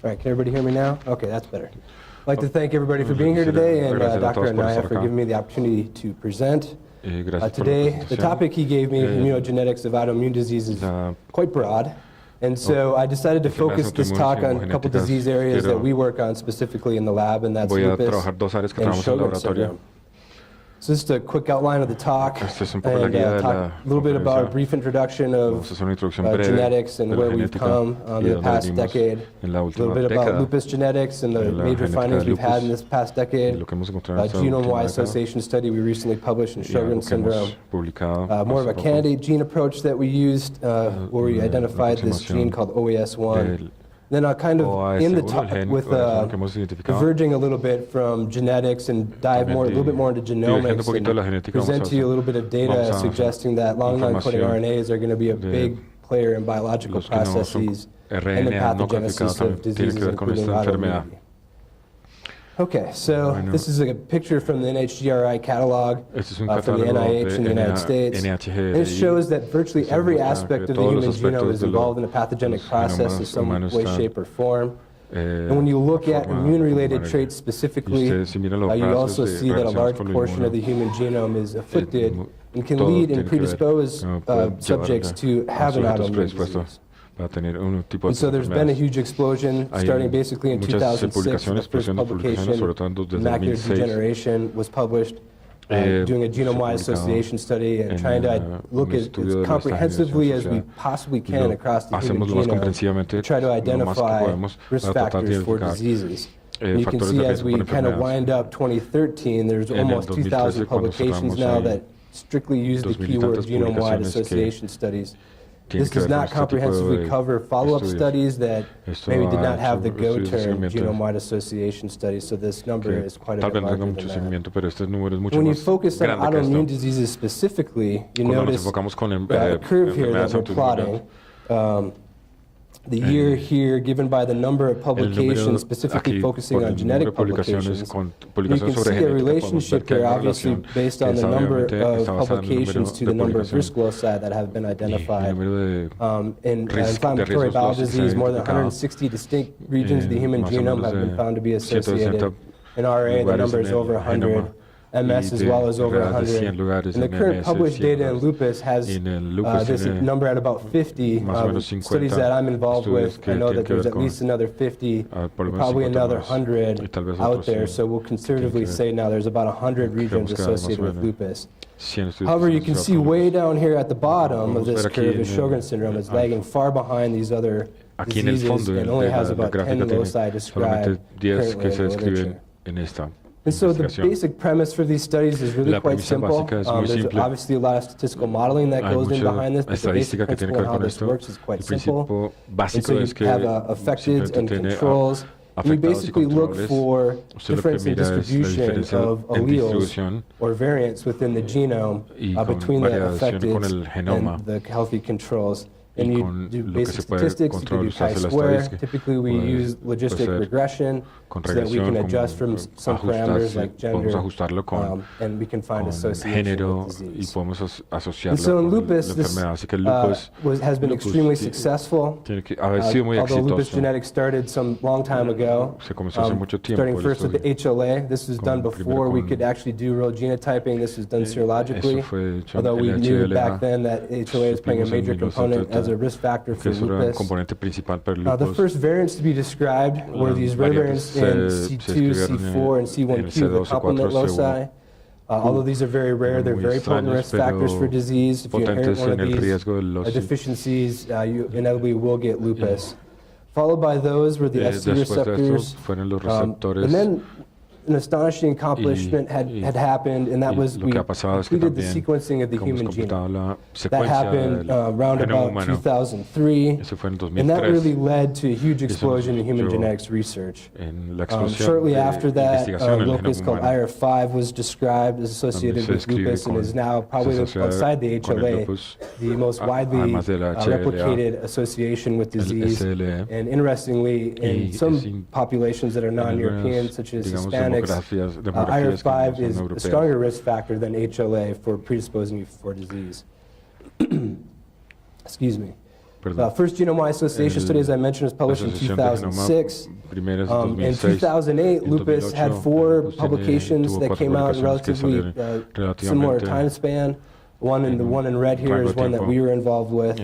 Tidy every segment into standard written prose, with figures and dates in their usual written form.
All right, can everybody hear me now? Okay, that's better. I'd like to thank everybody for being here today and Dr. Anaya for giving me the opportunity to present. Today, the topic he gave me, immunogenetics of autoimmune disease, is quite broad. And so I decided to focus this talk on a couple disease areas that we work on specifically in the lab, and that's lupus and Sjogren's syndrome. So just a quick outline of the talk, and talk a little bit about a brief introduction of genetics and where we've come in the past decade, a little bit about lupus genetics and the major findings we've had in this past decade, a genome-wide association study we recently published in Sjogren's syndrome, more of a candidate gene approach that we used where we identified this gene called OAS1. Then I'll kind of end the talk with diverging a little bit from genetics and dive a little bit more into genomics and present to you a little bit of data suggesting that long non-coding RNAs are going to be a big player in biological processes and the pathogenesis of diseases, including autoimmunity. Okay, so this is a picture from the NHGRI catalog from the NIH in the United States. And it shows that virtually every aspect of the human genome is involved in a pathogenic process in some way, shape, or form. And when you look at immune-related traits specifically, you also see that a large portion of the human genome is afflicted and can lead and predispose subjects to have an autoimmune disease. And so there's been a huge explosion starting basically in 2006. The first publication, Macular Degeneration, was published, doing a genome-wide association study and trying to look as comprehensively as we possibly can across the human genome to try to identify risk factors for diseases. And you can see as we kind of wind up 2013, there's almost 2,000 publications now that strictly use the keyword genome-wide association studies. This does not comprehensively cover follow-up studies that maybe did not have the Go term, genome-wide association studies, so this number is quite a bit larger than that. When you focus on autoimmune diseases specifically, you notice a curve here that we're plotting. The year here given by the number of publications specifically focusing on genetic publications. You can see a relationship there obviously based on the number of publications to the number of risk loci that have been identified. In inflammatory bowel disease, more than 160 distinct regions of the human genome have been found to be associated. In RA, the number is over 100. MS as well as over 100. And the current published data in lupus has this number at about 50. Studies that I'm involved with, I know that there's at least another 50, probably another 100 out there. So we'll conservatively say now there's about 100 regions associated with lupus. However, you can see way down here at the bottom of this curve is Sjogren's syndrome. It's lagging far behind these other diseases and only has about 10 loci described currently in the literature. And so the basic premise for these studies is really quite simple. There's obviously a lot of statistical modeling that goes in behind this, but the basic principle of how this works is quite simple. And so you have affected and controls. And you basically look for difference in distribution of alleles or variants within the genome between the affected and the healthy controls. And you do basic statistics, you can do chi-square. Typically we use logistic regression so that we can adjust from some parameters like gender, and we can find association with disease. And so in lupus, this has been extremely successful. Although lupus genetics started some long time ago, starting first with the HLA. This was done before we could actually do real genotyping. This was done serologically, although we knew back then that HLA is playing a major component as a risk factor for lupus. The first variants to be described were these rare variants in C2, C4, and C1q, the complement loci. Although these are very rare, they're very potent risk factors for disease. If you inherit one of these deficiencies, you inevitably will get lupus. Followed by those were the Fc receptors. And then an astonishing accomplishment had happened, and that was we completed the sequencing of the human genome. That happened around about 2003, and that really led to a huge explosion in human genetics research. Shortly after that, a locus called IRF5 was described as associated with lupus and is now probably outside the HLA, the most widely replicated association with disease. And interestingly, in some populations that are non-European, such as Hispanics, IRF5 is a stronger risk factor than HLA for predisposing you for disease. Excuse me. First genome-wide association study, as I mentioned, was published in 2006. In 2008, Lupus had 4 publications that came out in relatively similar time span. The one in red here is one that we were involved with.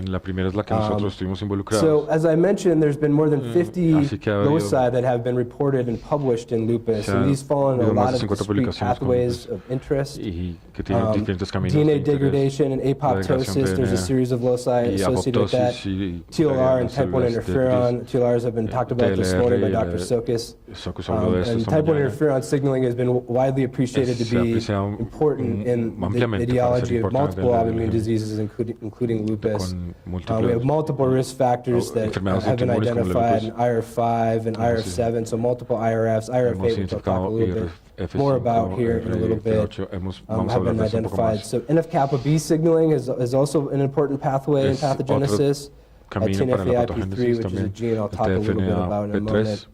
So, as I mentioned, there's been more than 50 loci that have been reported and published in lupus, and these fall in a lot of discrete pathways of interest. DNA degradation and apoptosis, there's a series of loci associated with that. TLR and type 1 interferon, TLRs have been talked about this morning by Dr. Sokas. And type 1 interferon signaling has been widely appreciated to be important in the etiology of multiple autoimmune diseases, including lupus. We have multiple risk factors that have been identified in IR5 and IR7, so multiple IRFs, IRF8, which I'll talk a little bit more about here in a little bit, have been identified. So NF-kappa B signaling is also an important pathway in pathogenesis. TNF-AIP3, which is a gene I'll talk a little bit about in a moment.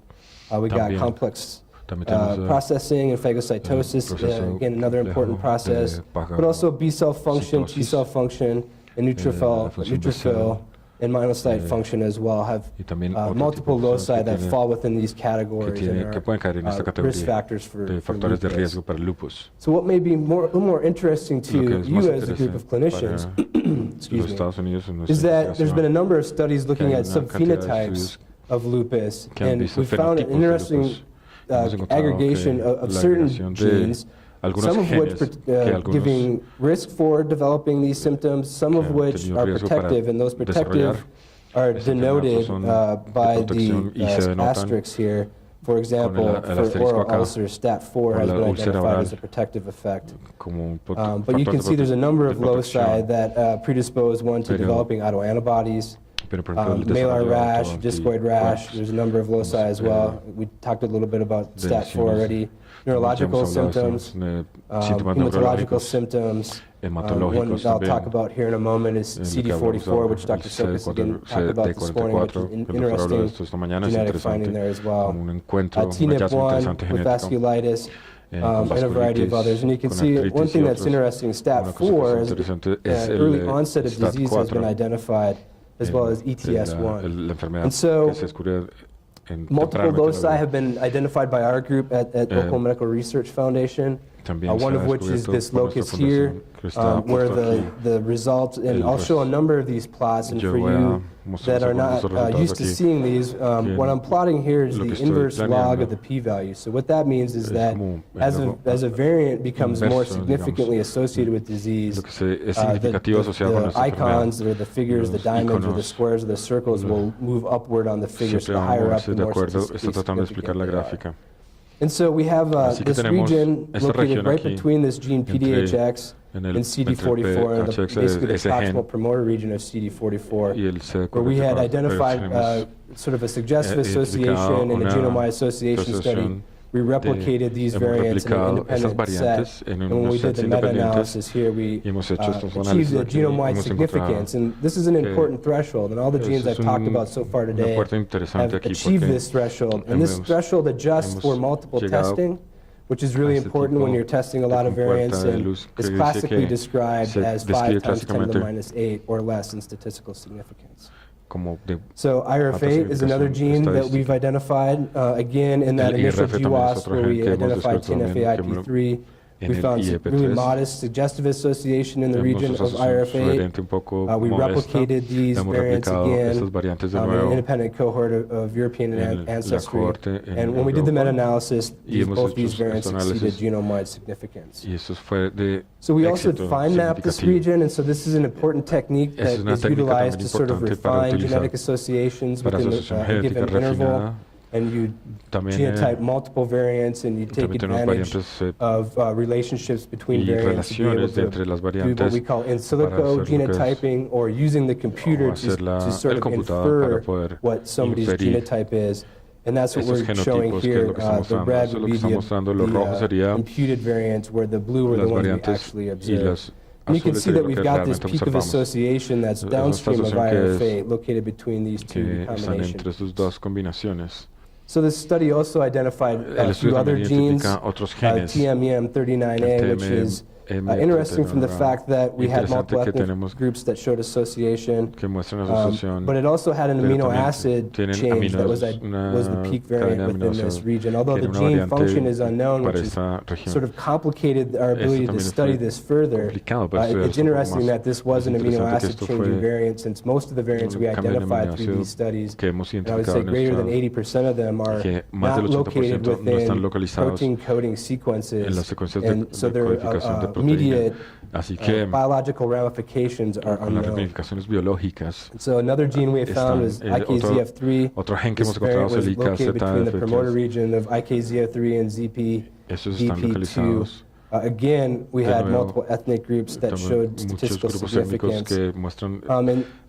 We got complex processing and phagocytosis, again, another important process, but also B-cell function, T-cell function, and neutrophil, and monocyte function as well have multiple loci that fall within these categories and are risk factors for lupus. So what may be a little more interesting to you as a group of clinicians is that there's been a number of studies looking at subphenotypes of lupus, and we found an interesting aggregation of certain genes, some of which giving risk for developing these symptoms, some of which are protective, and those protective are denoted by the asterisks here. For example, for oral ulcers, STAT4 has been identified as a protective effect. But you can see there's a number of loci that predispose one to developing autoantibodies. Malar rash, discoid rash, there's a number of loci as well. We talked a little bit about STAT4 already. Neurological symptoms, hematological symptoms. One I'll talk about here in a moment is CD44, which Dr. Sokas again talked about this morning, which is an interesting genetic finding there as well. TNF1 with vasculitis, and a variety of others. And you can see one thing that's interesting, STAT4, is early onset of disease has been identified, as well as ETS1. And so multiple loci have been identified by our group at Local Medical Research Foundation, one of which is this locus here, where the results, and I'll show a number of these plots, and for you that are not used to seeing these, what I'm plotting here is the inverse log of the p-value. So what that means is that as a variant becomes more significantly associated with disease, the icons, or the figures, the diamonds, or the squares, or the circles will move upward on the figures, so the higher up, the more statistically significant they are. And so we have this region located right between this gene PDHX and CD44, basically the proximal promoter region of CD44, where we had identified sort of a suggestive association in a genome-wide association study. We replicated these variants in an independent set, and when we did the meta-analysis here, we achieved a genome-wide significance, and this is an important threshold, and all the genes I've talked about so far today have achieved this threshold, and this threshold adjusts for multiple testing, which is really important when you're testing a lot of variants, and is classically described as 5 times 10 to the minus 8 or less in statistical significance. So IRF8 is another gene that we've identified, again in that initial GWAS where we identified TNF-AIP3. We found some really modest suggestive association in the region of IRF8. We replicated these variants again in an independent cohort of European ancestry. And when we did the meta-analysis, both these variants exceeded genome-wide significance. So we also fine mapped this region, and so this is an important technique that is utilized to sort of refine genetic associations within a given interval. And you genotype multiple variants, and you take advantage of relationships between variants to be able to do what we call in silico genotyping, or using the computer to sort of infer what somebody's genotype is. And that's what we're showing here. The red would be the imputed variants, where the blue are the ones we actually observe. And you can see that we've got this peak of association that's downstream of IRF8, located between these two combinations. So this study also identified a few other genes, TMEM39A, which is interesting from the fact that we had multiple ethnic groups that showed association, but it also had an amino acid change that was the peak variant within this region. Although the gene function is unknown, which is sort of complicated our ability to study this further, it's interesting that this was an amino acid changing variant, since most of the variants we identified through these studies, and I would say greater than 80% of them are not located within protein coding sequences, and so their immediate biological ramifications are unknown. So another gene we have found is IKZF3. This variant was located between the promoter region of IKZF3 and ZPDP2. Again, we had multiple ethnic groups that showed statistical significance. And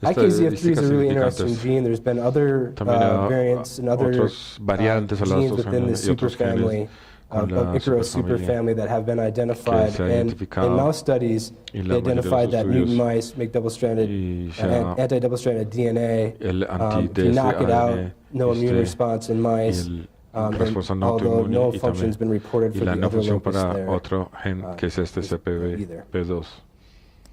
IKZF3 is a really interesting gene. There's been other variants and other genes within the superfamily, Icaro superfamily, that have been identified. And in mouse studies, they identified that mutant mice make double-stranded, anti-double-stranded DNA. If you knock it out, no immune response in mice. Although no function has been reported for the other locus there either.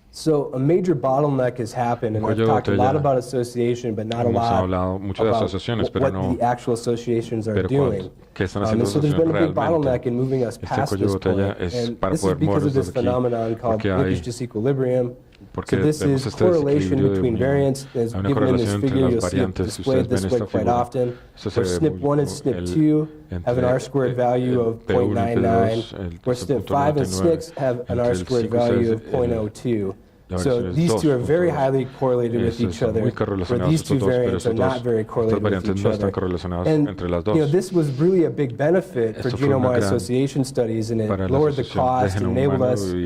So a major bottleneck has happened, and I've talked a lot about association, but not a lot about what the actual associations are doing. And so there's been a big bottleneck in moving us past this point, and this is because of this phenomenon called linkage disequilibrium. So this is correlation between variants, as given in this figure. You'll see it displayed this way quite often, where SNP1 and SNP2 have an R-squared value of 0.99, where SNP5 and SNCs have an R-squared value of 0.02. So these two are very highly correlated with each other, where these two variants are not very correlated with each other. And this was really a big benefit for genome-wide association studies, and it lowered the cost and enabled us to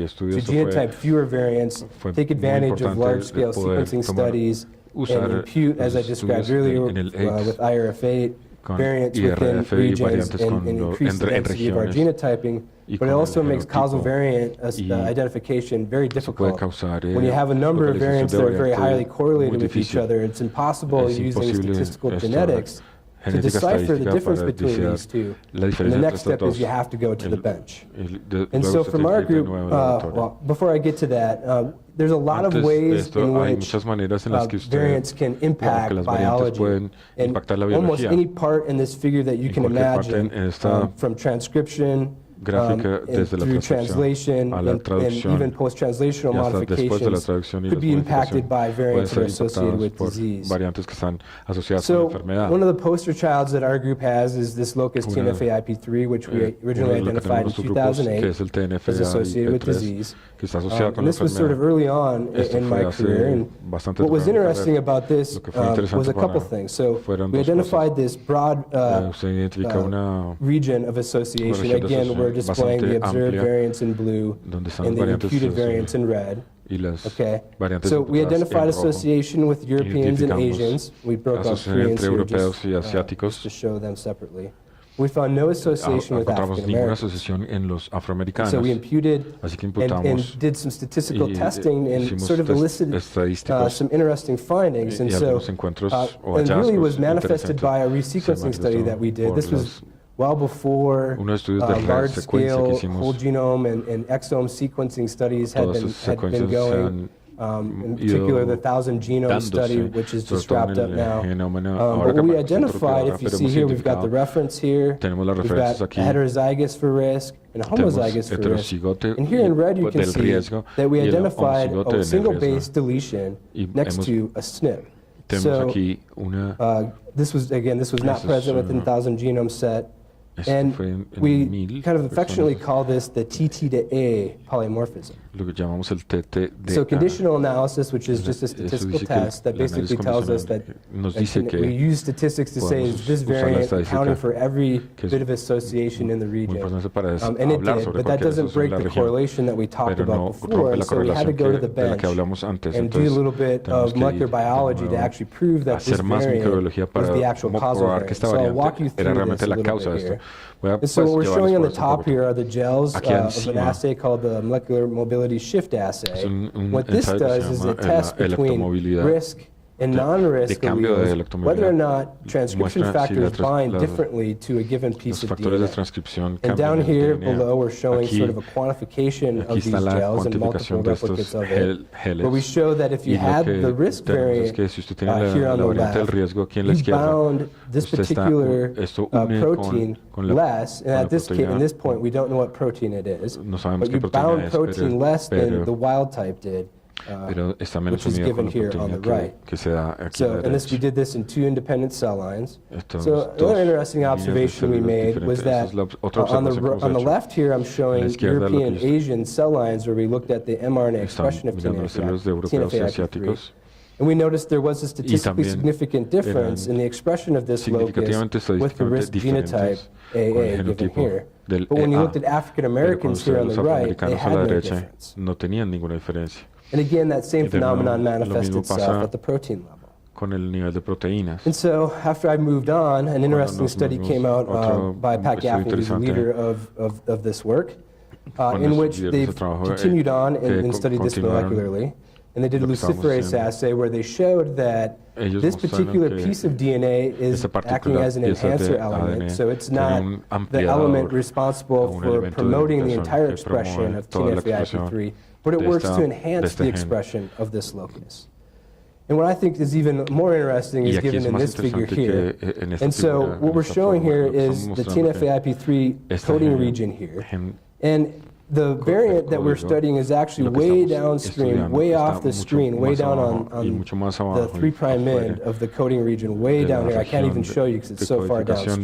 genotype fewer variants, take advantage of large-scale sequencing studies, and impute, as I described earlier with IRF8, variants within regions and increase the density of our genotyping. But it also makes causal variant identification very difficult. When you have a number of variants that are very highly correlated with each other, it's impossible using statistical genetics to decipher the difference between these two. And the next step is you have to go to the bench. And so from our group, well, before I get to that, there's a lot of ways in which variants can impact biology. And almost any part in this figure that you can imagine, from transcription, through translation and even post-translational modifications, could be impacted by variants that are associated with disease. So one of the poster childs that our group has is this locus TNFA-IP3, which we originally identified in 2008 as associated with disease. And this was sort of early on in my career. And what was interesting about this was a couple things. So we identified this broad region of association. Again, we're displaying the observed variants in blue and the imputed variants in red. Okay, so we identified association with Europeans and Asians. We broke out Koreans here just to show them separately. We found no association with African Americans. So we imputed and did some statistical testing and sort of elicited some interesting findings. And so it really was manifested by a resequencing study that we did. This was well before large-scale whole genome and exome sequencing studies had been going. In particular, the 1,000 genome study, which is just wrapped up now. But what we identified, if you see here, we've got the reference here, we've got heterozygous for risk and homozygous for risk. And here in red, you can see that we identified a single base deletion next to a SNP. So this was not present within the 1,000 genome set. And we kind of affectionately call this the TT to A polymorphism. So conditional analysis, which is just a statistical test that basically tells us that we use statistics to say, is this variant accounting for every bit of association in the region? And it did, but that doesn't break the correlation that we talked about before. And so we had to go to the bench and do a little bit of molecular biology to actually prove that this variant was the actual causal variant. So I'll walk you through this a little bit here. And so what we're showing on the top here are the gels of an assay called the molecular mobility shift assay. What this does is it tests between risk In non-risk alleles, whether or not transcription factors bind differently to a given piece of DNA. And down here below, we're showing sort of a quantification of these gels and multiple replicates of it, where we show that if you had the risk variant here on the left, you bound this particular protein less, and at in this point, we don't know what protein it is, but you bound protein less than the wild type did. Which is given here on the right. So, and we did this in 2 independent cell lines. So another interesting observation we made was that on the left here, I'm showing European and Asian cell lines where we looked at the mRNA expression of TNF-alpha-3. And we noticed there was a statistically significant difference in the expression of this locus with the risk genotype AA given here. But when you looked at African Americans here on the right, they had no difference. And again, that same phenomenon manifests itself at the protein level. And so, after I moved on, an interesting study came out by Pat Gaffney, who's the leader of this work, in which they've continued on and studied this molecularly. And they did a luciferase assay where they showed that this particular piece of DNA is acting as an enhancer element. So it's not the element responsible for promoting the entire expression of TNF-alpha-3, but it works to enhance the expression of this locus. And what I think is even more interesting is given in this figure here. And so what we're showing here is the TNF-alpha-3 coding region here. And the variant that we're studying is actually way downstream, way off the screen, way down on the 3' end of the coding region, way down here. I can't even show you because it's so far downstream.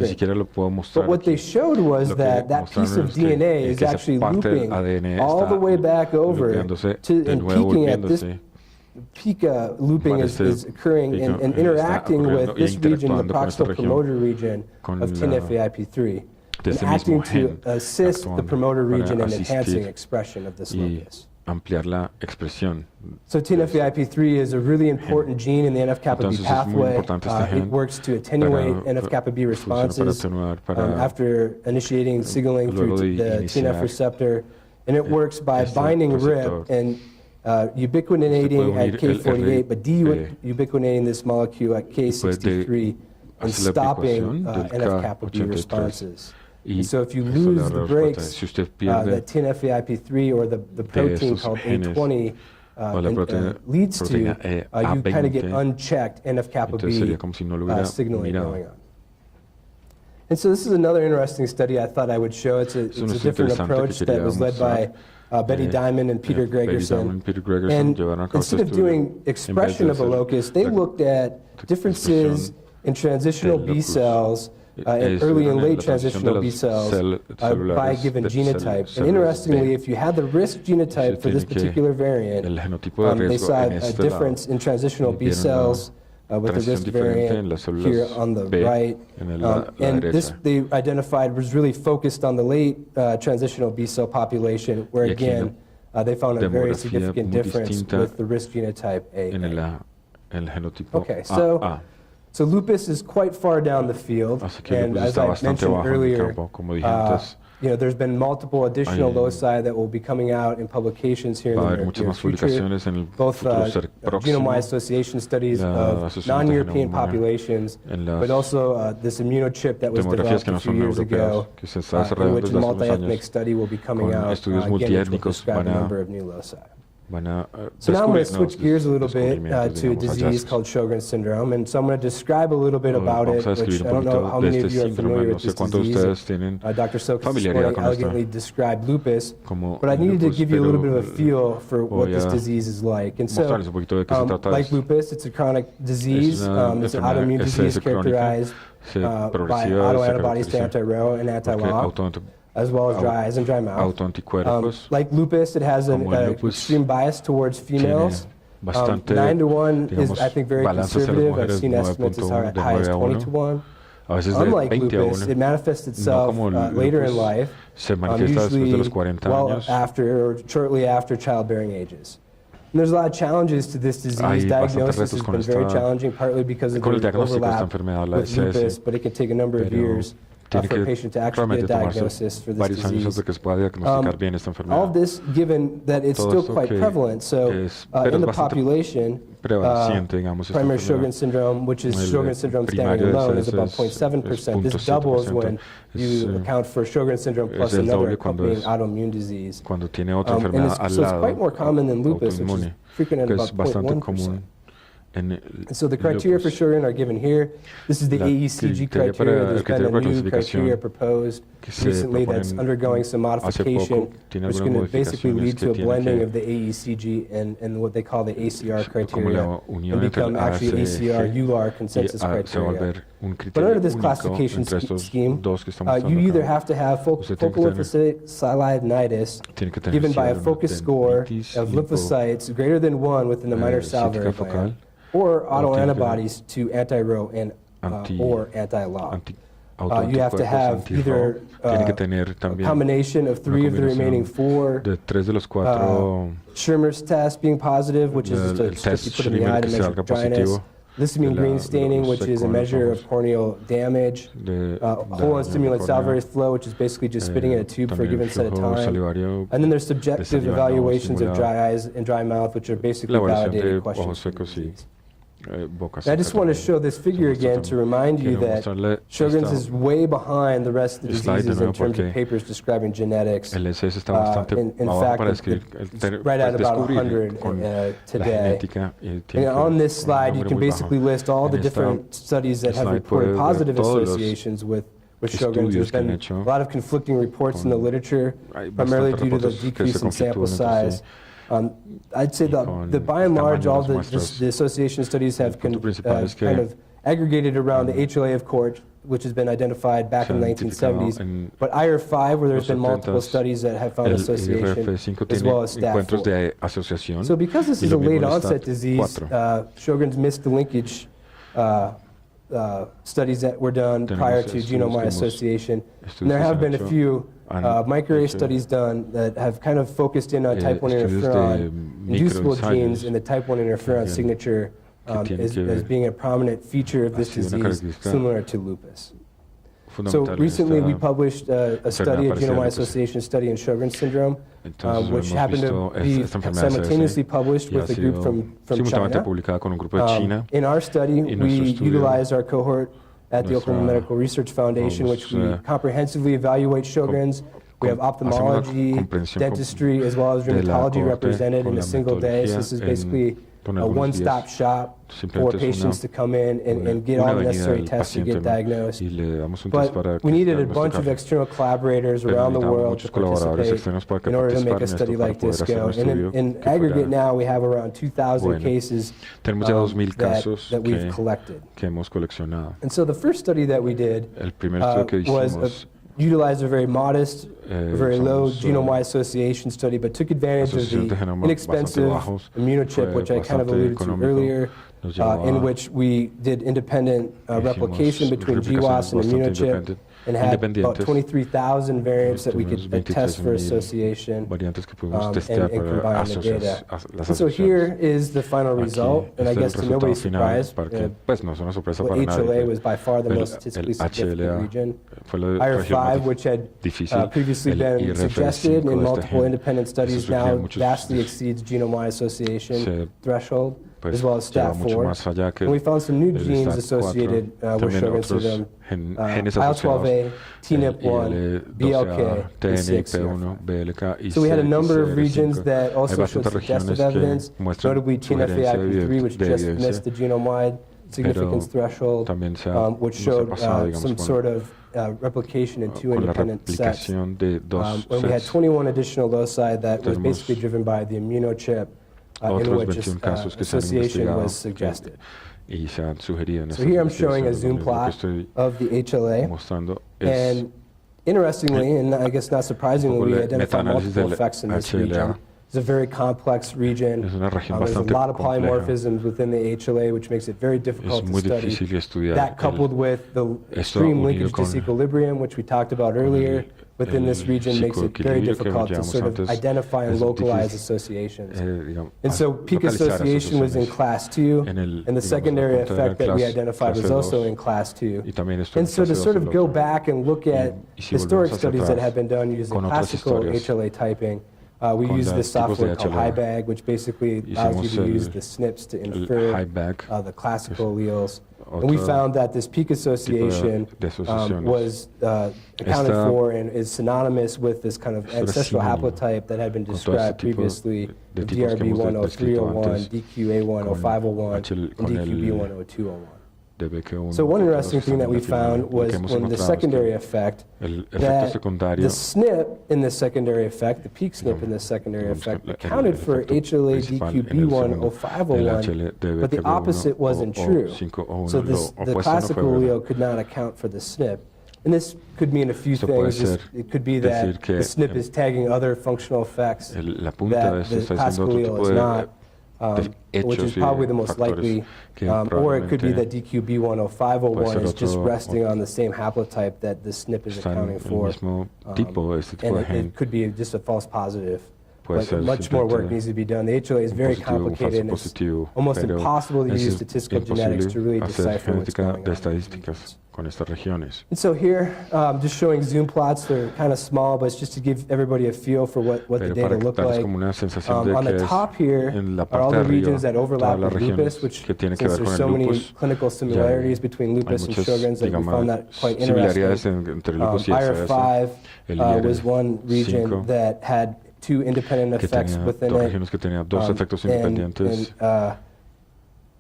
But what they showed was that that piece of DNA is actually looping all the way back over to and peaking at this peak looping is occurring and interacting with this region, the proximal promoter region of TNF-alpha-3. And acting to assist the promoter region in enhancing expression of this locus. So TNF-alpha-3 is a really important gene in the NF-kappa B pathway. It works to attenuate NF-kappa B responses after initiating signaling through the TNF receptor. And it works by binding RIP and ubiquitinating at K48, but de-ubiquitinating this molecule at K63 and stopping NF-kappa B responses. And so if you lose the brakes that TNF-alpha-3 or the protein called A20 leads to, you kind of get unchecked NF-kappa B signaling going on. And so this is another interesting study I thought I would show. It's a different approach that was led by Betty Diamond and Peter Gregerson. And instead of doing expression of a locus, they looked at differences in transitional B cells and early and late transitional B cells by a given genotype. And interestingly, if you had the risk genotype for this particular variant, they saw a difference in transitional B cells with the risk variant here on the right. And this they identified was really focused on the late transitional B cell population, where again, they found a very significant difference with the risk genotype A. Okay, so lupus is quite far down the field, and as I mentioned earlier, there's been multiple additional loci that will be coming out in publications here in the near future, both genome association studies of non-European populations, but also this immunochip that was developed a few years ago, in which a multi-ethnic study will be coming out, again, which will describe a number of new loci. So now I'm going to switch gears a little bit to a disease called Sjogren's syndrome, and so I'm going to describe a little bit about it, which I don't know how many of you are familiar with this disease. Dr. Sokis this morning elegantly described lupus, but I needed to give you a little bit of a feel for what this disease is like. And so, like lupus, it's a chronic disease. It's an autoimmune disease characterized by autoantibodies to anti-Ro and anti-LOX, as well as dry eyes and dry mouth. Like lupus, it has an extreme bias towards females. 9 to 1 is, I think, very conservative. I've seen estimates as high as 20 to 1. Unlike lupus, it manifests itself later in life, usually well after or shortly after childbearing ages. And there's a lot of challenges to this disease. Diagnosis has been very challenging, partly because of the overlap with lupus, but it can take a number of years. for a patient to actually get a diagnosis for this varios años disease. hasta que se pueda diagnosticar bien esta All enfermedad. of this, given that it's Todo still esto quite que prevalent, so pero in the es bastante population, prevaleciente, digamos, esta primary enfermedad. Sjogren's syndrome, which is El Sjogren's syndrome standing primario de alone, is ese about es 0.7%. This 0.7%. doubles when you account for Sjogren's syndrome plus el another doble cuando accompanying es- autoimmune disease. Cuando tiene otra And enfermedad al so it's lado, quite more common than lupus, which is autoinmune, frequent at que about es bastante 0.1%. común en el And so the criteria for lupus. Sjogren are given here. This is the La AECG criteria para- criteria. el There's been criterio a para new clasificación criteria proposed que se recently that's proponen undergoing some hace modification, poco, tiene which is algunas going to basically modificaciones lead que to a tiene blending que- of the AECG and what they call the ACR como criteria, la unión and entre become el actually ACG ACR-ULAR y consensus se va a criteria. volver un But criterio under this único classification entre estos scheme, dos que estamos you either acá. have to have Usted tiene que focal tener- lymphocytidinitis Tiene que tener given by a cianuro focus score dendritis, of lymphocytes greater than 1 within the minor salivary cítica focal, gland, or tiene que autoantibodies to anti-Ro and or anti-Law. You have to have either tiene que tener a también combination of 3 of the combinación remaining 4, de 3 de los 4 Schirmer's test being positive, which is just a el strip test you put in the eye Schirmer to que measure salga dryness. positivo Lissamine de green la- staining, los which is a secos measure of ojos. corneal damage. de Whole daño stimulant córnea, salivary flow, which is basically just spitting in a tube for a también given set of flujo time. salivario And then there's subjective saliva no evaluations of estimulado. dry eyes and dry mouth, which are basically la evaluación de validated ojos questions. for secos y disease. boca And I seca just want to también. show this figure Esto again to también. remind you Quiero that mostrarle Sjogren's esta- is way behind the rest of the slide de diseases nuevo in terms of porque papers describing genetics. el SS está bastante In abajo fact, para describir it's right at about 100 con la today. genética y And tiene on this un slide, you número can muy basically bajo. list all the En esta different studies that have slide reported puede ver positive todos los associations with Sjogren's. There's estudios que han been hecho a lot of conflicting reports in the con- literature, hay primarily bastantes due to the reportes que decrease se in sample conflictúan entre size. I'd say con the by and el large, tamaño de all las the muestras. association studies have punto principal es que kind of aggregated around the HLA of court, which has been identified back se in the ha identificado 1970s. en But IR5, where there's los been multiple 70s, studies that have found el association, IRF5 as tiene well as encuentros STAT4. de asociación So because this y is a lo mismo late el onset disease, STAT4. Sjogren's missed the linkage studies that were done Tenemos prior to estudios genome que hemos- association. estudios And there que se have han been a hecho, few han microarray hecho, studies done that have kind of focused in on type 1 estudios de interferon inducible microensayos genes and the type 1 interferon que signature tienen as que ver- being a prominent feature of this ha sido una disease, característica similar to lupus. So fundamental en recently we esta published a study, a parecida a genome lupus. association study in Sjogren's syndrome, Entonces, which hemos happened visto to be esta enfermedad simultaneously CS published y ha with a group sido from simultáneamente China. publicada con un grupo de China. In our study, Y we nuestro estudio, utilized our cohort at the nuestra- Oakland Medical Research Foundation, which we vamos, comprehensively evaluate Sjogren's. We have hacemos una ophthalmology, comprensión dentistry, as well as de la rheumatology cohorte represented con in a la single day. So hematología this is en basically con a algunos one-stop días. shop for Simplemente es patients to come in and get una all the avenida necessary del tests to paciente, get ¿no? diagnosed. Y le damos un test para But we needed a bunch of diagnosticarlo. external collaborators Pero around the necesitamos world muchos to colaboradores participate externos para que in order to make participaran a en study esto, para like this poder hacer go. un estudio In que fuera aggregate now, we have around 2,000 bueno. cases Tenemos ya 2,000 casos that we've collected. que hemos coleccionado. And so the first study that we did El primer estudio que was hicimos utilized a very modest, very low usamos, genome-wide association study, but took advantage of asociación de the genoma inexpensive bastante bajos, immunochip, fue which I kind of bastante alluded to económico, earlier, nos llevó in a- which we did independent replication between GWAS and immunochip, and had about independientes. 23,000 variants that we could Tuvimos test for 23,000 association, variantes que pudimos and testear combine para the data. las And so asociaciones. here is the final Aquí result, and I está el guess to resultado nobody's final, surprise, para que, pues no es una sorpresa well, para nadie. HLA was by far the El- most statistically el significant HLA region. fue la región IR5, más which had difícil. previously El been IRF5 suggested in de este multiple gen, independent eso studies, surgió now en muchos vastly estudios. exceeds genome-wide association Se, threshold, pues, as well as lleva mucho STAT4. más allá que And we found some new el genes STAT4, associated with también Sjogren's otros syndrome, genes asociados, IL-12A, TNIP1, IL-12A, BLK, and TNIP1, BLK y So we had a number of CR5. regions that Hay also showed bastantes suggestive regiones que evidence, muestran notably sugerencia TNFA-IP3, which de just evidencia, missed the genome-wide significance threshold, también se ha, which no se ha showed pasado, digamos, some con, sort of replication in two con la independent sets. replicación de dos When we had sets. 21 additional loci that was Tenemos basically driven by the immunochip, in Otros which 21 casos que se han association investigado was suggested. y se han sugerido en So estas here I'm showing a investigaciones. zoom Lo mismo que plot estoy of the HLA, mostrando es and interestingly, and I guess not surprisingly, un poco we el identified metaanálisis multiple del effects in this HLA. region. It's a very complex region. Es una región There's a bastante lot of compleja. polymorphisms within the HLA, which makes it very difficult Es muy to study. difícil estudiar That coupled with the extreme linkage disequilibrium, which we talked about earlier, within this region makes it very difficult to sort of identify and localize associations. And so peak association was in class 2, and the secondary effect that we identified was also in class 2. And so to sort of go back and look at historic studies that have been done using classical HLA typing, we use this software called HiBag, which basically allows you to use the SNPs to infer the classical alleles. And we found that this peak association was accounted for and is synonymous with this kind of ancestral haplotype that had been described previously, the DRB10301, DQA10501, and DQB10201. So one interesting thing that we found was when the secondary effect, that the SNP in the secondary effect, the peak SNP in the secondary effect, accounted for HLA DQB10501, but the opposite wasn't true. So the classical allele could not account for the SNP. And this could mean a few things. It could be that the SNP is tagging other functional effects that the classical allele is not. Which is probably the most likely, or it could be that DQB10501 is just resting on the same haplotype that the SNP is accounting for, and it could be just a false positive. But much more work needs to be done. The HLA is very complicated, and it's almost impossible to use statistical genetics to really decipher what's going on. And so here, just showing zoom plots. They're kind of small, but it's just to give everybody a feel for what the data look like. On the top here are all the regions that overlap with lupus, which since there's so many clinical similarities between lupus and Sjogren's, that we found that quite interesting. IR5 was one region that had 2 independent effects within it.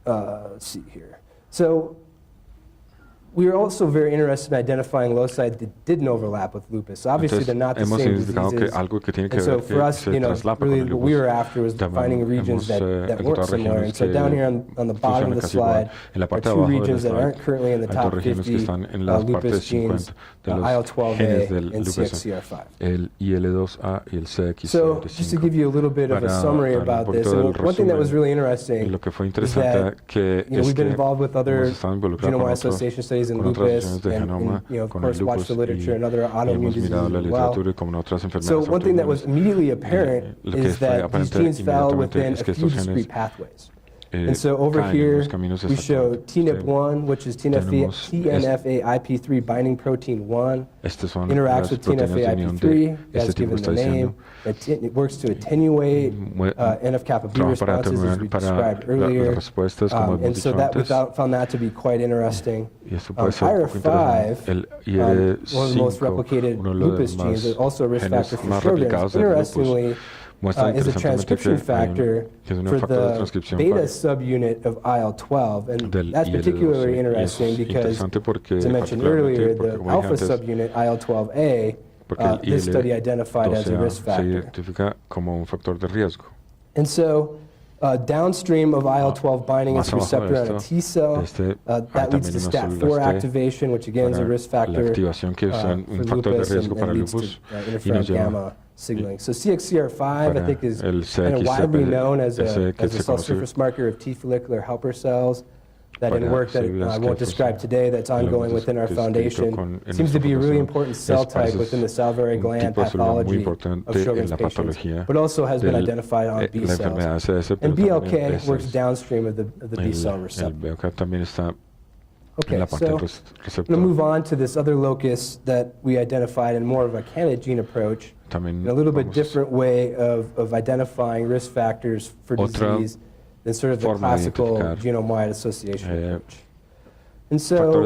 Let's see here. So we were also very interested in identifying loci that didn't overlap with lupus. So obviously, they're not the same diseases. And so for us, really what we were after was finding regions that weren't similar. And so down here on the bottom of the slide are 2 regions that aren't currently in the top 50 lupus genes, IL-12A and CXCR5. So just to give you a little bit of a summary about this, and one thing that was really interesting is that we've been involved with other genome-wide association studies in lupus, and of course watch the literature and other autoimmune diseases as well. So one thing that was immediately apparent is that these genes fell within a few discrete pathways. And so over here, we show TNF1, which is TNFA-IP3 binding protein 1, interacts with TNFA-IP3, that's given the name. It works to attenuate NF-kappa B responses, as we described earlier. And so that we found that to be quite interesting. IR5, one of the most replicated lupus genes, is also a risk factor for Sjogren's. Interestingly, is a transcription factor for the beta subunit of IL-12, and that's particularly interesting because, as I mentioned earlier, the alpha subunit IL-12A, this study identified as a risk factor. And so, downstream of IL-12 binding its receptor on a T cell, that leads to STAT4 activation, which again is a risk factor for lupus and leads to interferon gamma signaling. So CXCR5, I think, is kind of widely known as a cell surface marker of T follicular helper cells. That in work that I won't describe today, that's ongoing within our foundation, seems to be a really important cell type within the salivary gland pathology of Sjogren's patients, but also has been identified on B cells. And BLK works downstream of the B cell receptor. Okay, so I'm going to move on to this other locus that we identified in more of a candidate gene approach, in a little bit different way of identifying risk factors for disease than sort of the classical genome-wide association approach. And so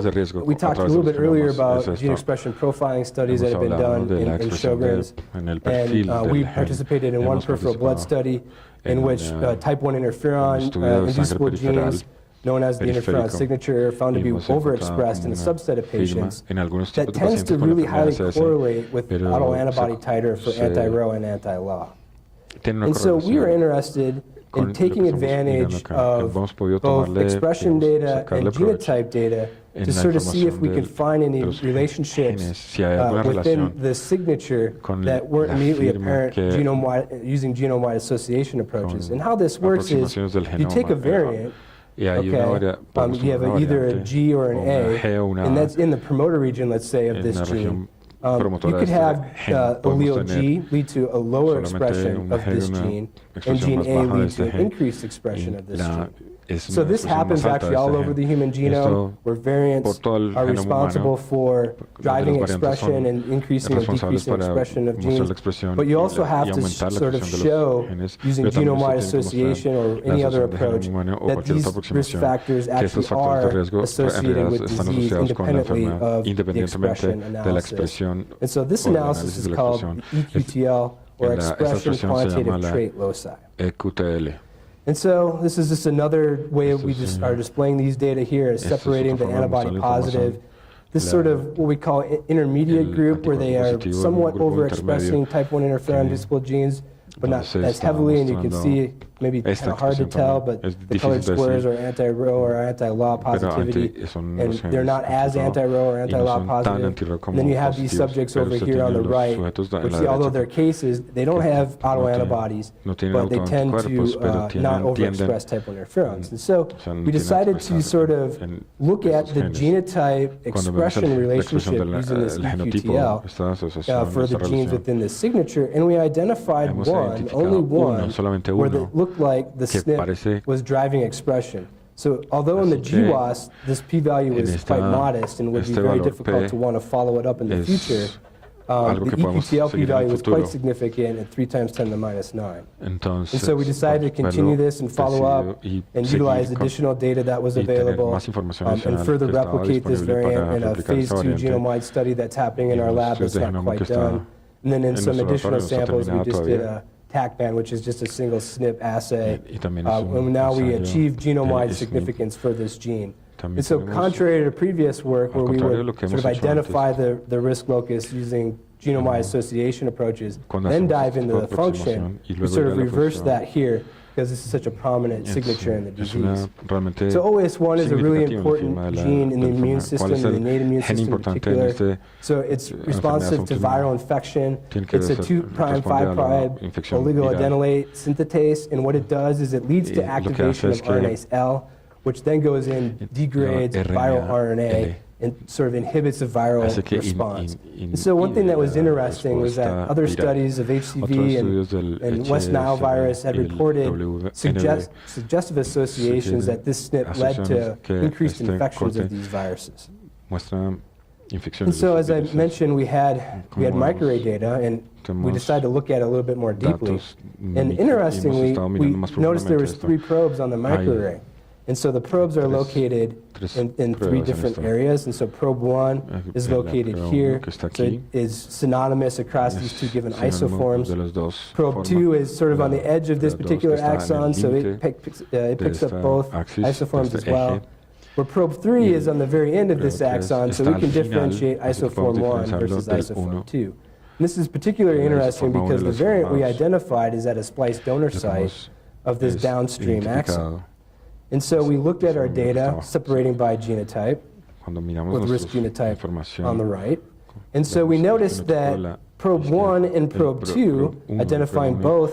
we talked a little bit earlier about gene expression profiling studies that have been done in Sjogren's, and we participated in one peripheral blood study in which type 1 interferon inducible genes known as the interferon signature, found to be overexpressed in a subset of patients that tends to really highly correlate with autoantibody titer for anti-Rho and anti-LA. And so we are interested in taking advantage of both expression data and genotype data en to la sort of see if we información can find any de los relationships genes, si hay alguna within relación the signature con that weren't la immediately firma apparent que using genome-wide association approaches. con And how this works is aproximaciones del you take a genoma, variant, y hay una podemos you have tomar una either a variante, G or an o una A, G o una and A, that's in the promoter region, let's say, of en this la gene. región You promotora could de have este gen. Podemos allele tener G lead to a lower solamente expression una of G y this una gene, and expresión gene más A baja de lead este to gen, increased expression y of this la gene. es So una this expresión happens más alta actually de all este over the gen. human Y genome, esto where variants por todo el are genoma responsible humano, for donde driving los variantes expression son and increasing and responsables decreasing para expression of mostrar genes. la expresión But you y also have to aumentar la sort of expresión de los show, genes, using pero también genome-wide usted tiene que association or mostrar any la other asociación de genoma approach humano o that cualquier these otra risk aproximación, factors que actually estos factores de are riesgo en associated realidad with están disease asociados con la independently enfermedad of the independientemente expression de la analysis. expresión And so this o del analysis análisis is de la called expresión. EQTL, or Esta Expression expresión se Quantitative llama la Trait Loci. EQTL. And so this is just another way we Esto es just are displaying these data here, is Esto es separating otra the forma de mostrar antibody la positive. información. This sort of what we call intermediate El group, where they are anticuerpo positivo, somewhat un grupo overexpressing type 1 interferon que distal genes, but not donde se as está heavily, and you can mostrando see maybe kind esta of hard to expresión tell, también. but Es the difícil colored de squares decir, are anti-Rho or anti-law pero positivity, son and los they're genes not as anti-Rho anti-Rho or y no anti-law son tan positive. anti-Rho And como then you have these positivos, subjects pero over usted here on tiene the los right, sujetos en which, la although derecha they're cases, they don't have autoantibodies, no tienen but they tend autoanticuerpos, to pero not tienden overexpress type 1 interferons. And so o sea, no we tienen decided to expresar sort of en look at estos the genes. genotype Cuando vemos expression la relationship expresión using this del genotipo, EQTL esta asociación, for the esta genes relación, within this signature, and we identified hemos one, identificado only uno, one, solamente where uno, it looked like the que SNP parece- was driving expression. So although in the Así que GWAS, this p-value en was esta- quite modest and would be este very valor difficult P to want to follow it up in the es future, algo the que podemos EQTL seguir en el p-value was futuro. quite significant at 3 × 10⁻⁹. Entonces, And so we decided to continue this and follow up and utilize additional data that was y tener available más información and adicional further que estaba replicate this disponible variant para in a replicar phase esa 2 variante genome-wide study that's happening in en our los lab that's estudios de not genoma quite que está done. And then in en some nuestro additional laboratorio no está samples, we terminado just did todavía. a TAC-BAN, which is just a single SNP assay. Y también es un And now we ensayo achieved genome-wide de SNP. significance for this gene. También And so tenemos- contrary to previous work where we contrario de would lo que sort of hemos hecho identify the risk locus using genome-wide association approaches, Cuando then hacemos dive este into tipo the de function, aproximación y we luego sort ir of a la reverse función. that here because this is such a prominent signature in the Es una disease. realmente So OAS1 is a really significativo important encima de la- gene in the del immune enfermedad. system, ¿Cuál es in the el innate immune gen system in importante en particular. So it's enfermedades responsive to autoinmunes? viral infection. Tiene que It's a ser- 2' responde a la 5' infección viral. oligoadenylate synthetase, and what it does is it leads to Y lo que activation hace es of que RNase L, which then goes in, degrades viral RNA, and sort of inhibits the viral Hace que response. And so one thing that was inhibe la interesting was that respuesta other viral. studies of Otros HCV estudios del and West Nile HCV virus had y el reported WNV suggestive associations that this SNP led to asociaciones que increased este infections corte of these viruses. muestra And infecciones so, de as I virus. mentioned, we had Como microarray data, and we tenemos decided to look at it a little bit more deeply. datos And micro- interestingly, y hemos estado we mirando más noticed there was profundamente 3 esto. probes on the microarray. And so the probes are located in 3 pruebas en different esto. areas. And so probe 1 is La located prueba here. uno que está So aquí. it is synonymous across these 2 given sinónimo isoforms. de las dos Probe formas. 2 is sort of on the edge of this La dos particular que está en el axon, so it límite picks up esta both axis, isoforms de as este well. eje. Where probe 3 is on the very end of this Probe tres axon, so está we can al final, differentiate así que isoform podemos 1 versus diferenciarlo del isoform uno. 2. And this is particularly El interesting isoforma uno because de the los variant we formados identified is at a splice donor Lo que site hemos of this es downstream axon. identificado. And so we looked at our Eso data, estaba- separating by genotype, Cuando miramos with risk nuestra genotype información on the right. And la so we risk noticed genotype de that la probe izquierda, 1 and el probe 2, probe uno, identifying probe both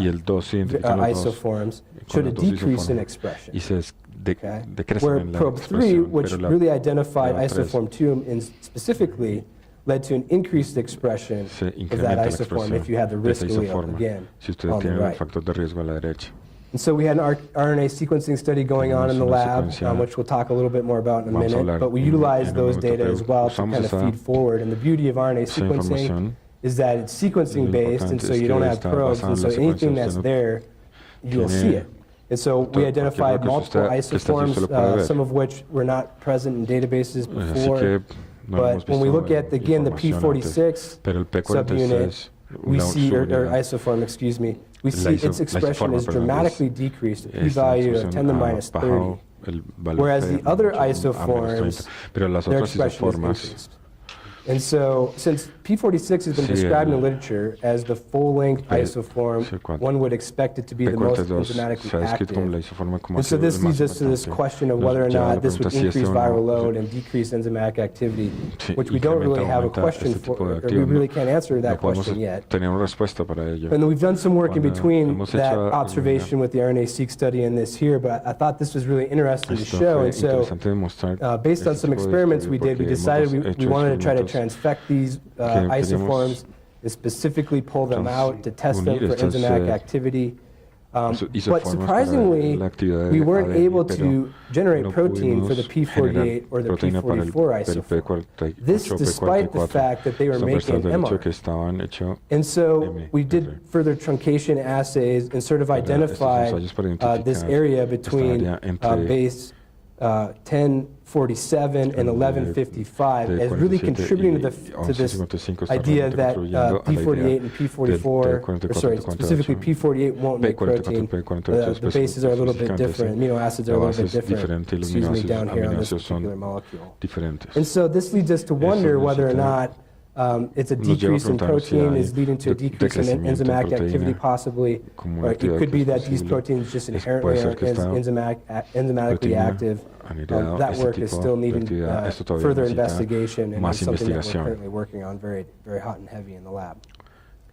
y el 2 identifican los dos isoforms, con showed a los dos decrease in isoformas, expression. y se Okay? decrecen Where en la probe 3, expresión, which pero la really identified prueba tres isoform 2 and specifically led to an increased expression se of that incrementa la isoform if you expresión had the de risk esa allele isoforma again si usted on the tiene el right. factor de riesgo a la derecha. And so we had an RNA sequencing study going on in the Tenemos una lab, secuencia- which we'll talk a little bit more about in a Vamos a minute, hablar but we en utilized un those momento, data pero as well to usamos kind of esa- feed forward. And the beauty of RNA esa sequencing información is that it's sequencing lo based, and importante so es you que don't have está probes, basada and en so la anything secuencia, that's usted no there, you'll tiene see it. And so we todo- identified cualquier multiple cosa que está aquí isoforms, usted lo puede ver. some of which were not present in databases Así before. que no hemos But when we visto look at, again, the información antes, P46 pero el subunit, P46 we la see, or subunidad, isoform, excuse me, we La see iso- its la expression isoforma, is perdón, dramatically decreased, a esta p-value of expresión 10 to the ha minus 30. bajado el valor Whereas P the other mucho, a menos isoforms, 30, pero las their otras expression is isoformas increased. And so, since P46 has been described in the literature as the full-length isoform, one would expect it to be the most enzymatically active. And so this leads us to this question of whether or not this would increase viral load and decrease enzymatic activity, which we don't really have a question for, or we really can't answer that question yet. And then we've done some work in between that observation with the RNA-seq study and this here, but I thought this was really interesting to show. And so, based on some experiments we did, we decided we wanted to try to transfect these isoforms and specifically pull them out to test them for enzymatic activity. But surprisingly, we weren't able to generate protein for the P48 or the P44 isoform. This despite the fact that they were making mRNA. And so we did further truncation assays and sort of identified this area between base 1047 and 1155 as really contributing to this idea that P48 and P44, or sorry, specifically P48 won't make protein. The bases are a little bit different, amino acids are a little bit different, excuse me, down here on this particular molecule. And so this leads us to wonder whether or not it's a decrease in protein is leading to a decrease in enzymatic activity possibly, or it could be that these proteins just inherently are enzymatically active. That work is still needing further investigation, and it's something that we're currently working on very, very hot and heavy in the lab.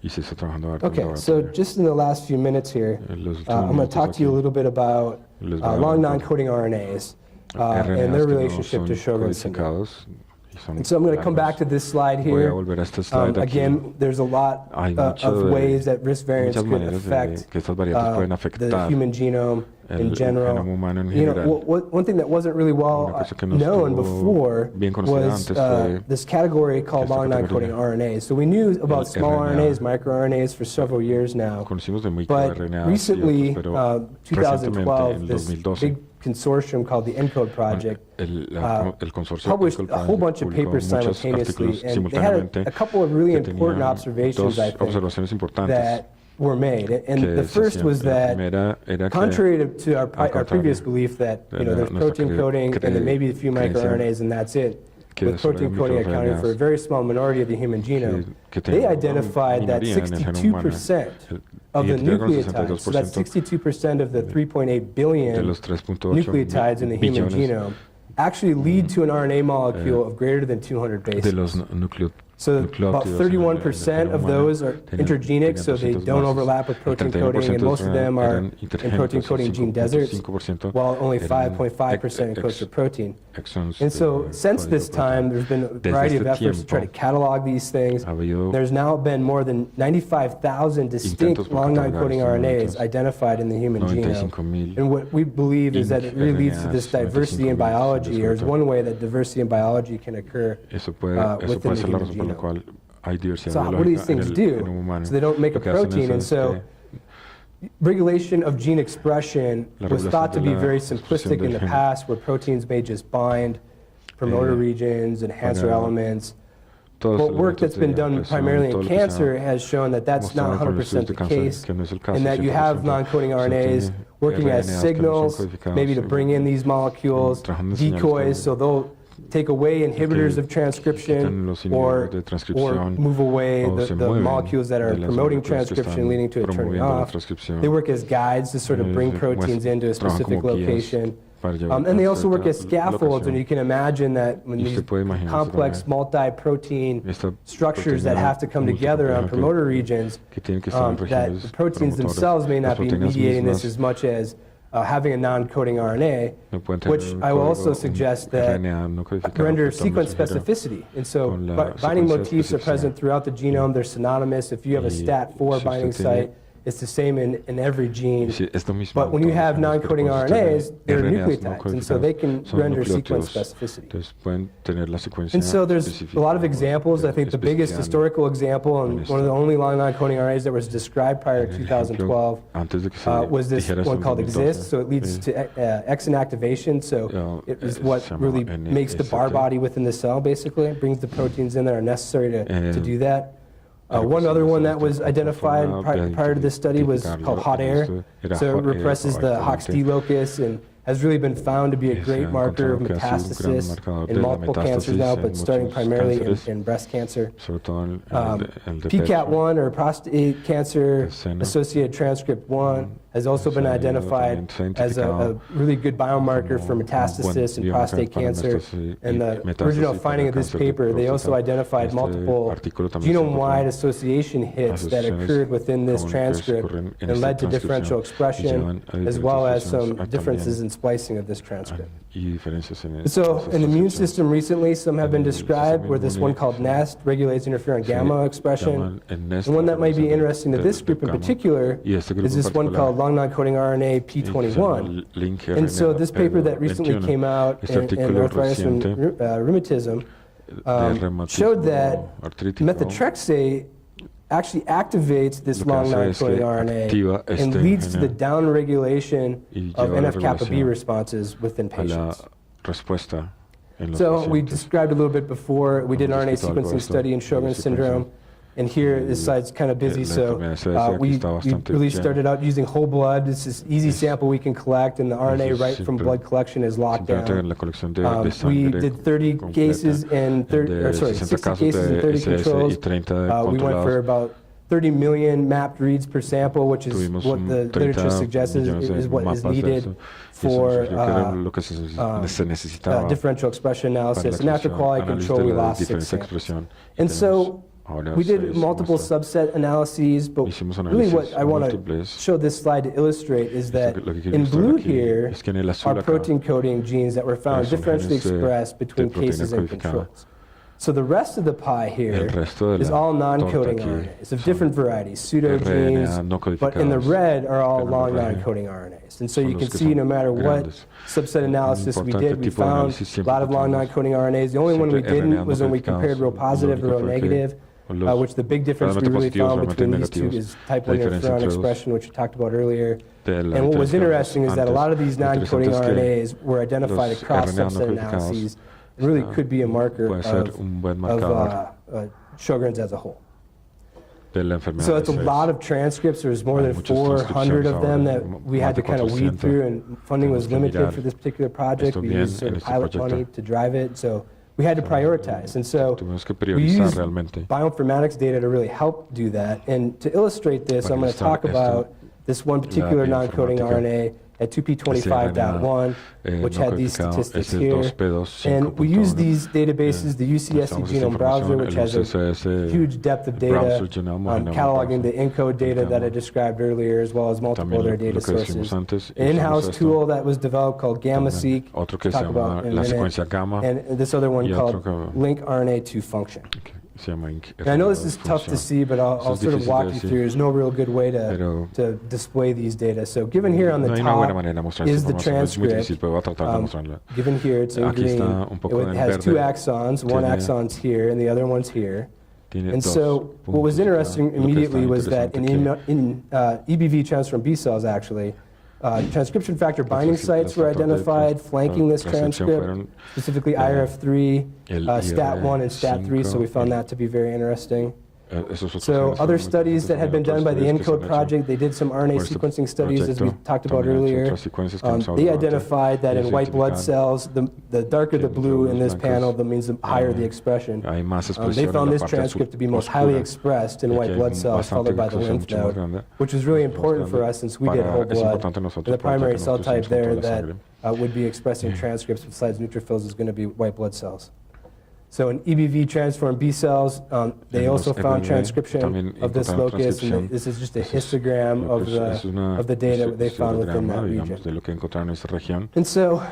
Okay, so just in the last few minutes here, I'm going to talk to you a little bit about long non-coding RNAs and their relationship to Sjogren's syndrome. And so I'm going to come back to this slide here. Again, there's a lot of ways that risk variants could affect the human genome in general. You know, one thing that wasn't really well known before was this category called long non-coding RNAs. So we knew about small RNAs, microRNAs for several years now. But recently, 2012, this big consortium called the ENCODE project published a whole bunch of papers simultaneously, and they had a couple of really important observations, I think, that were made. And the first was that, contrary to our previous belief that there's protein coding and then maybe a few microRNAs and that's it, with protein coding accounting for a very small minority of the human genome, they identified that 62% of the nucleotides, so that's 62% of the 3.8 billion nucleotides in the human genome, actually lead to an RNA molecule of greater than 200 bases. So about 31% of those are intergenic, so they don't overlap with protein coding, and most of them are in protein coding gene deserts, while only 5.5% encodes for protein. And so since this time, there's been a variety of efforts to try to catalog these things. There's now been more than 95,000 distinct long non-coding RNAs identified in the human genome. And what we believe is that it really leads to this diversity in biology, or is one way that diversity in biology can occur within the human genome. So what do these things do? So they don't make a protein, and so regulation of gene expression was thought to be very simplistic in the past, where proteins may just bind promoter regions, enhancer elements. But work that's been done primarily in cancer has shown that that's not 100% the case, and that you have non-coding RNAs working as signals, maybe to bring in these molecules, decoys, so they'll take away inhibitors of transcription or move away the molecules that are promoting transcription, leading to it turning off. They work as guides to sort of bring proteins into a specific location. And they also work as scaffolds, and you can imagine that when these complex multi-protein structures that have to come together on promoter regions, that the proteins themselves may not be mediating this as much as having a non-coding RNA, which I will also suggest that render sequence specificity. And so binding motifs are present throughout the genome. They're synonymous. If you have a STAT4 binding site, it's the same in every gene. But when you have non-coding RNAs, they're nucleotides, and so they can render sequence specificity. And so there's a lot of examples. I think the biggest historical example, and one of the only long non-coding RNAs that was described prior to 2012, was this one called EXIST. So it leads to exon activation. So it is what really makes the bar body within the cell, basically. It brings the proteins in that are necessary to do that. One other one that was identified prior to this study was called hot air. So it represses the HOX-D locus and has really been found to be a great marker of metastasis in multiple cancers now, but starting primarily in breast cancer. PCAT1 or prostate cancer associated transcript 1 has also been identified as a really good biomarker for metastasis in prostate cancer. And the original finding of this paper, they also identified multiple genome-wide association hits that occurred within this transcript and led to differential expression, as well as some differences in splicing of this transcript. So in the immune system recently, some have been described where this one called NEST regulates interferon gamma expression. And one that might be interesting to this group in particular is this one called long non-coding RNA P21. And so this paper that recently came out in arthritis and rheumatism showed that methotrexate actually activates this long non-coding RNA and leads to the downregulation of NF-kappa B responses within patients. So we described a little bit before, we did an RNA sequencing study in Sjogren's syndrome. And here, this slide's kind of busy, so we really started out using whole blood. This is easy sample we can collect, and the RNA right from blood collection is locked down. We did 60 cases in 30 controls. We went for about 30 million mapped reads per sample, which is what the literature suggests is what is needed for differential expression analysis. And after quality control, we lost 6 samples. And so we did multiple subset analyses, but really what I want to show this slide to illustrate is that in blue here are protein coding genes that were found differentially expressed between cases and controls. So the rest of the pie here is all non-coding RNAs of different varieties, pseudogenes, but in the red are all long non-coding RNAs. And so you can see no matter what subset analysis we did, we found a lot of long non-coding RNAs. The only one we didn't was when we compared rho positive to rho negative, which the big difference we really found between these two is type 1 interferon expression, which we talked about earlier. And what was interesting is that a lot of these non-coding RNAs were identified across subset analyses. It really could be a marker of Sjogren's as a whole. So it's a lot of transcripts. There's more than 400 of them that we had to kind of weed through, and funding was limited for this particular project. We used sort of pilot money to drive it, so we had to prioritize. And so we used bioinformatics data to really help do that. And to illustrate this, I'm going to talk about this one particular non-coding RNA at 2p25.1, which had these statistics here. And we use these databases, the UCSC Genome Browser, which has a huge depth of data, cataloging the ENCODE data that I described earlier, as well as multiple other data sources. An in-house tool that was developed called GammaSeq, talk about in a minute, and this other one called LinkRNA2Function. And I know this is tough to see, but I'll sort of walk you through. There's no real good way to display these data. So given here on the top is the transcript. Given here, it's in green. It has 2 axons. One axon's here, and the other one's here. And so what was interesting immediately was that in EBV transformed B cells, actually, transcription factor binding sites were identified flanking this transcript, specifically IRF3, STAT1, and STAT3, so we found that to be very interesting. So other studies that had been done by the ENCODE project, they did some RNA sequencing studies, as we talked about earlier. They identified that in white blood cells, the darker the blue in this panel, that means the higher the expression. They found this transcript to be most highly expressed in white blood cells, followed by the lymph node, which was really important for us since we did whole blood. And the primary cell type there that would be expressing transcripts besides neutrophils is going to be white blood cells. So in EBV transformed B cells, they also found transcription of this locus, and this is just a histogram of the data that they found within that region. And so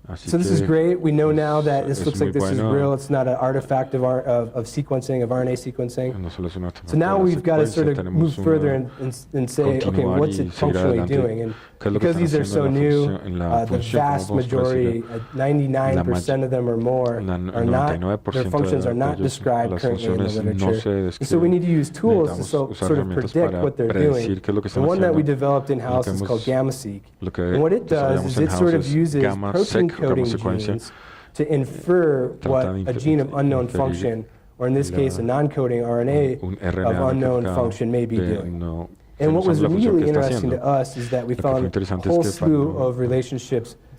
this is great. We know now that this looks like this is real. It's not an artifact of sequencing, of RNA sequencing. So now we've got to sort of move further and say, okay, what's it functionally doing? And because these are so new, the vast majority, 99% of them or more, are not, their functions are not described currently in the literature. And so we need to use tools to sort of predict what they're doing. The one that we developed in-house is called GammaSeq. And what it does is it sort of uses protein coding genes to infer what a gene of unknown function, or in this case a non-coding RNA of unknown function, may be doing. And what was immediately interesting to us is that we found a whole slew of relationships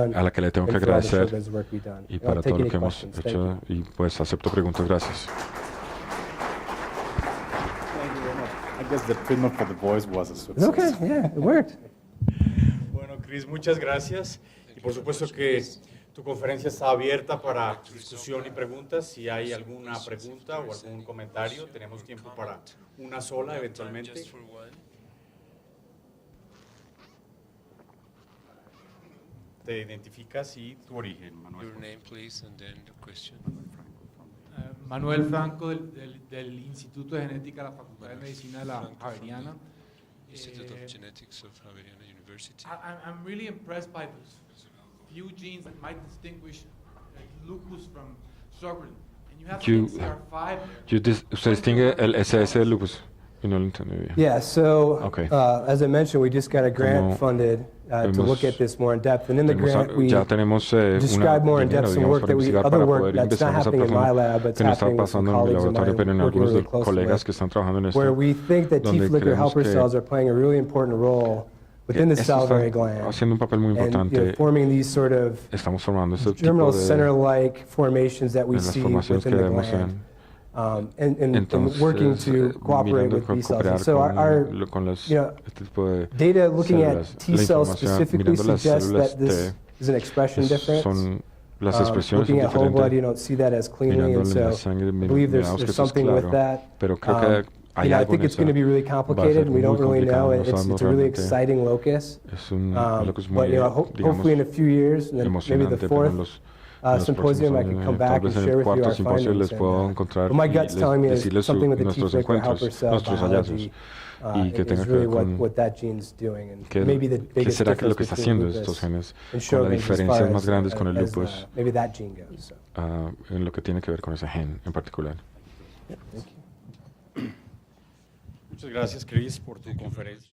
done a la que le tengo que and for all the agradecer showbiz work we've done. y I'll para take todo lo any que hemos questions. Thank hecho you. y pues acepto preguntas, gracias. Thank you very much. I guess the treatment for the voice was a success. Okay, yeah, it worked. Bueno, Chris, muchas gracias. Y por supuesto que Tu conferencia está abierta para discusión y preguntas. Si hay alguna pregunta o algún comentario, tenemos tiempo para una sola eventualmente. Te identificas y tu origen, Manuel. Your name, please, and then the question. Manuel Franco del Instituto de Genética de la Facultad de Medicina de la Javeriana. Institute of Genetics of Javeriana University. I'm really impressed by those few genes that might distinguish lupus from Sjogren. And you have CXCR5. Usted distingue el SS del lupus. Y no lo entendí bien. Yeah, so Okay. as I mentioned, we just got a grant funded to look at this more in depth. And in the grant, we Ya tenemos describe more in depth some work that we, other work that's not investigar más a happening in my profundo lab, but it's que nos está happening with some pasando en mi colleagues of laboratorio, pero en mine working algunos really de closely colegas que with, están trabajando en esto. where we think that T donde follicular creemos helper que cells are playing a really important role within the esto está salivary gland, haciendo un papel muy and importante. forming these sort of Estamos formando este tipo germinal de center-like formations that we las see formaciones que within the vemos gland. en And entonces working to cooperate mirando with B cells. cooperar And so con los este tipo de data looking at células. T La cells información specifically mirando las suggests células that this is an expression difference. son las expresiones son Looking at whole blood, you diferentes. don't see that as cleanly, Mirando and en la so sangre I believe miramos que there's eso es something with claro, that. pero creo que hay I algo think en it's eso. going to be really Va a complicated. ser We don't muy really know. complicado, no It's sabemos a really realmente. exciting locus. Es un locus But muy, hopefully in digamos, a few years, and then maybe the emocionante, pero fourth en los symposium, I próximos can come años, back tal and vez en share el with you cuarto our simposio findings. les puedo And, encontrar but my y gut's telling me is decirles something with the T nuestros follicular encuentros, helper cell nuestros hallazgos, biology y que tenga is que really ver con what that gene's doing, and qué maybe the biggest será que lo difference que está between haciendo lupus estos genes, and con las Sjogren's as diferencias far más grandes con el as, lupus, maybe that gene goes. So. en lo que tiene que ver con ese gen en particular. Muchas gracias, Chris, por tu conferencia.